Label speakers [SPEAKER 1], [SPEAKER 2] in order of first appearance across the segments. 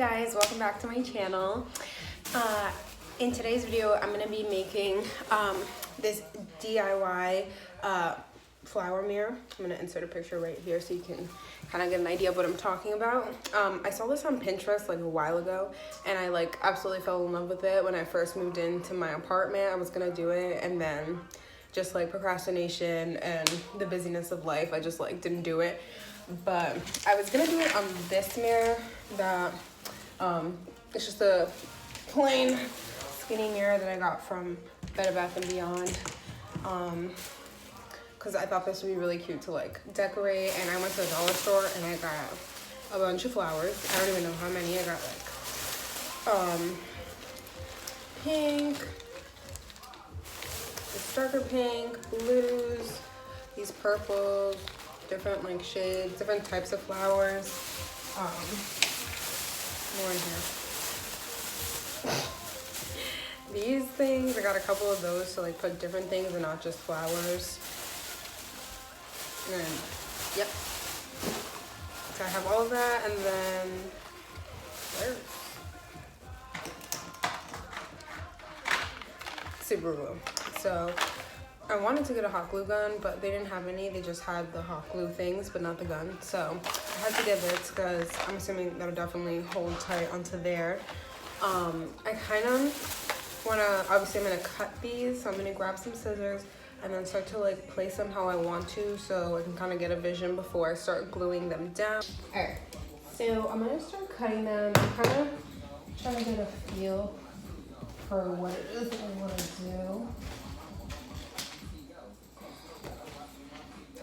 [SPEAKER 1] guys, welcome back to my channel. In today's video, I'm going to be making this DIY flower mirror. I'm going to insert a picture right here so you can kind of get an idea of what I'm talking about. I saw this on Pinterest like a while ago, and I like absolutely fell in love with it when I first moved into my apartment. I was going to do it, and then just like procrastination and the busyness of life, I just like didn't do it. But I was gonna do it on this mirror that it's just a plain skinny mirror that I got from Bed Bath & Beyond, because I thought this would be really cute to like decorate. And I went to the dollar store and I got a bunch of flowers. I don't even know how many. I got like pink, this darker pink, blues, these purples, different like shades, different types of flowers. More in here. These things, I got a couple of those to like put different things and not just flowers. And then, yep. So I have all of that, and then there's super glue. So I wanted to get a hot glue gun, but they didn't have any. They just had the hot glue things, but not the gun. So I had to get this because I'm assuming that'll definitely hold tight onto there. I kind of want to, obviously I'm going to cut these. So I'm going to grab some scissors and then start to like place them how I want to, so I can kind of get a vision before I start gluing them down. All right, so I'm going to start cutting them. I'm kind of trying to get a feel for what it is that I want to do.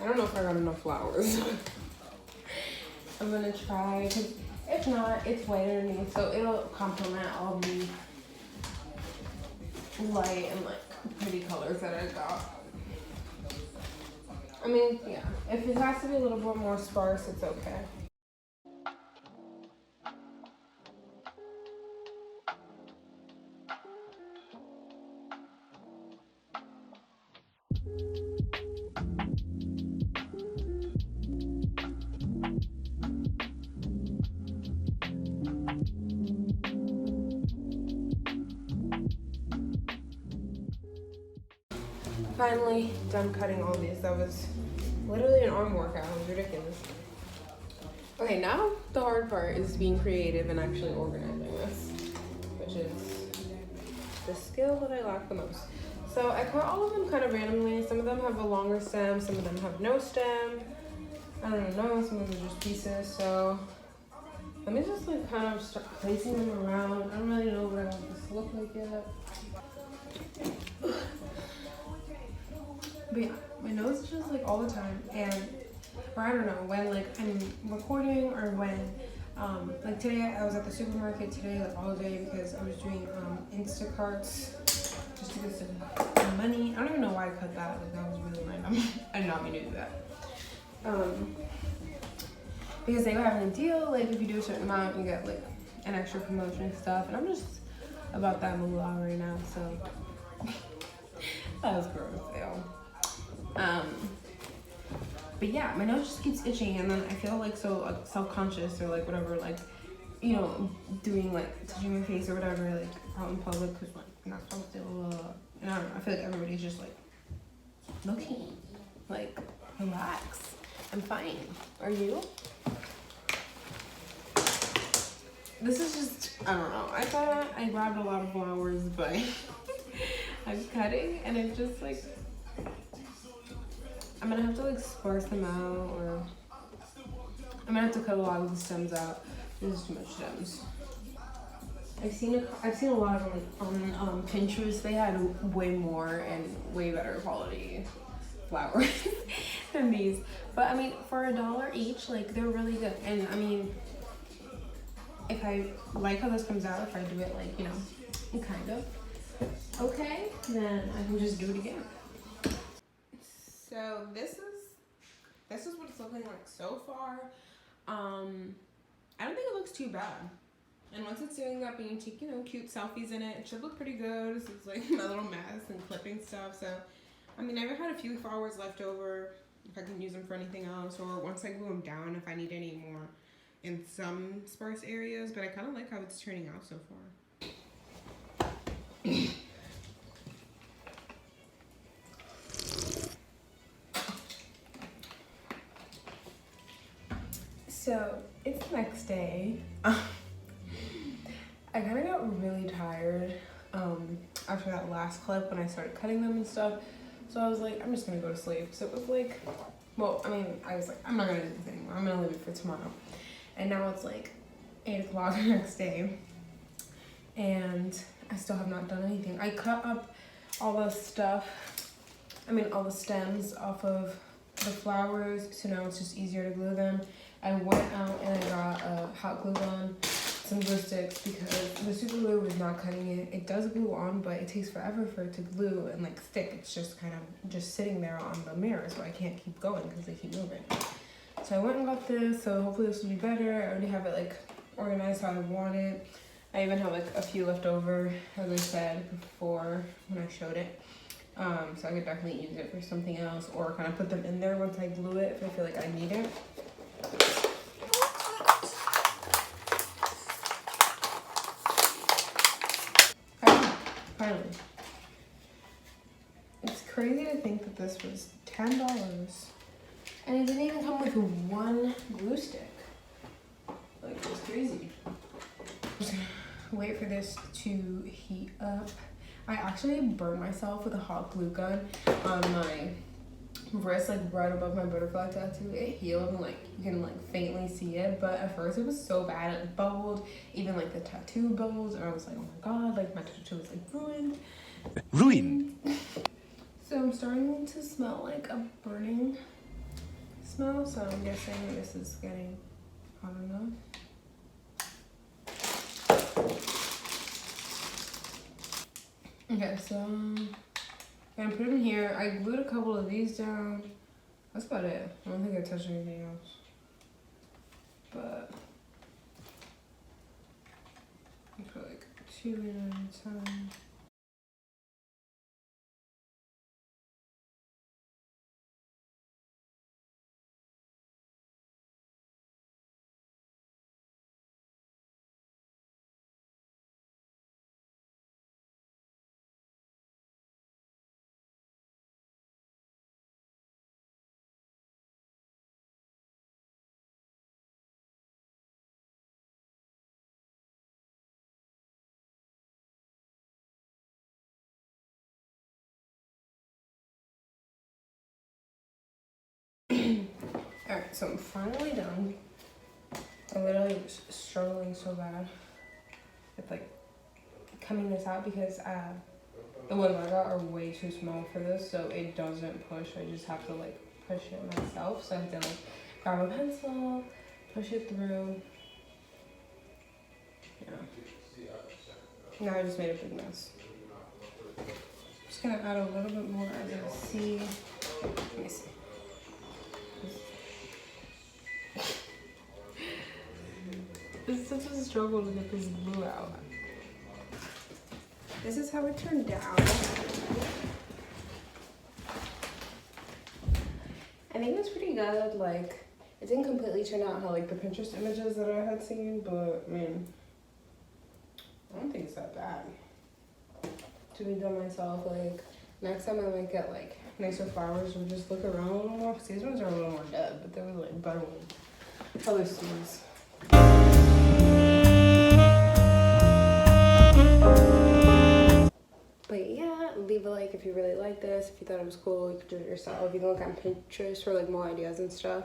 [SPEAKER 1] I don't know if I got enough flowers. I'm gonna try, because if not, it's white underneath, so it'll complement all the light and like pretty colors that I got. I mean, yeah, if it has to be a little bit more sparse, it's okay. Finally done cutting all these. That was literally an arm workout. It was ridiculous. Okay, now the hard part is being creative and actually organizing this, which is the skill that I lack the most. So I cut all of them kind of randomly. Some of them have a longer stem, some of them have no stem. I don't know, some of them are just pieces. So let me just like kind of start placing them around. I don't really know what I want this to look like yet. But yeah, my nose is just like all the time, or I don't know, when like I'm recording or when, like today I was at the supermarket today like all day because I was doing Instacarts just to get some money. I don't even know why I cut that, like that was really random. I did not mean to do that. Because they were having a deal, like if you do a certain amount you get like an extra promotion and stuff, and I'm just about that moolah right now, so that was gross, ew. But yeah, my nose just keeps itching, and then I feel like so self-conscious or like whatever, like, you know, doing like touching my face or whatever, like out in public, because like I'm not supposed to, and I don't know, I feel like everybody's just like looking, like relax, I'm fine, are you? This is just, I don't know, I thought I grabbed a lot of flowers, but I'm cutting and it just like, I'm gonna have to like sparse them out, or I'm gonna have to cut a lot of the stems out. There's too much stems. I've seen a lot of them like on Pinterest. They had way more and way better quality flowers than these. But I mean, for $1 each, like they're really good. And I mean, if I like how this comes out, if I do it like, you know, kind of okay, then I can just do it again. So this is what it's looking like so far. I don't think it looks too bad. And once it's doing that, you can take, you know, cute selfies in it. It should look pretty good. This is like my little mess and clipping stuff. So, I mean, I've had a few flowers left over if I can use them for anything else, or once I glue them down if I need any more in some sparse areas, but I kind of like how it's turning out so far. So it's the next day. I kind of got really tired after that last clip when I started cutting them and stuff. So I was like, I'm just gonna go to sleep. So it was like, well, I mean, I was like, I'm not gonna do this anymore. I'm gonna leave it for tomorrow. And now it's like 8 o'clock the next day, and I still have not done anything. I cut up all the stuff, all the stems off of the flowers, so now it's just easier to glue them. I went out and I got a hot glue gun, some glue sticks, because the super glue was not cutting it. It does glue on, but it takes forever for it to glue and like stick. It's just kind of just sitting there on the mirror, so I can't keep going because they keep moving. So I went and got this, so hopefully this will be better. I already have it like organized how I want it. I even have like a few left over, as I said before when I showed it. So I could definitely use it for something else, or kind of put them in there once I glue it if I feel like I need it. Finally. It's crazy to think that this was $10 and it didn't even come with one glue stick. Like, it's crazy. I'm just gonna wait for this to heat up. I actually burned myself with a hot glue gun on my wrist, like right above my butterfly tattoo. It healed and like you can like faintly see it, but at first it was so bad. It bubbled, even like the tattoo bubbles, and I was like, oh my god, like my tattoo was like ruined. So I'm starting to smell like a burning smell, so I'm guessing this is getting hot enough. Okay, so I'm gonna put them here. I glued a couple of these down. That's about it. I don't think I touched anything else. But I put like 2 in at a time. Alright, so I'm finally done. I literally was struggling so bad with like coming this out because the ones I got are way too small for this, so it doesn't push. I just have to like push it myself. So I have to like grab a pencil, push it through. Yeah. Now I just made a big mess. Just gonna add a little bit more as you see. Let me see. It's such a struggle to get this glue out. This is how it turned out. I think it's pretty good. Like, it didn't completely turn out how like the Pinterest images that I had seen, but I mean, I don't think it's that bad to be done myself. Like, next time I might get like nicer flowers or just look around a little more, because these ones are a little more dead, but they were like better ones. Other students. But yeah, leave a like if you really like this. If you thought it was cool, you could do it yourself. You can look on Pinterest for like more ideas and stuff.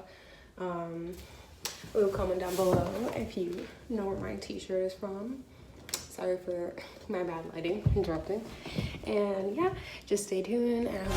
[SPEAKER 1] Leave a comment down below if you know where my t-shirt is from. Sorry for my bad lighting interrupting. And yeah, just stay tuned and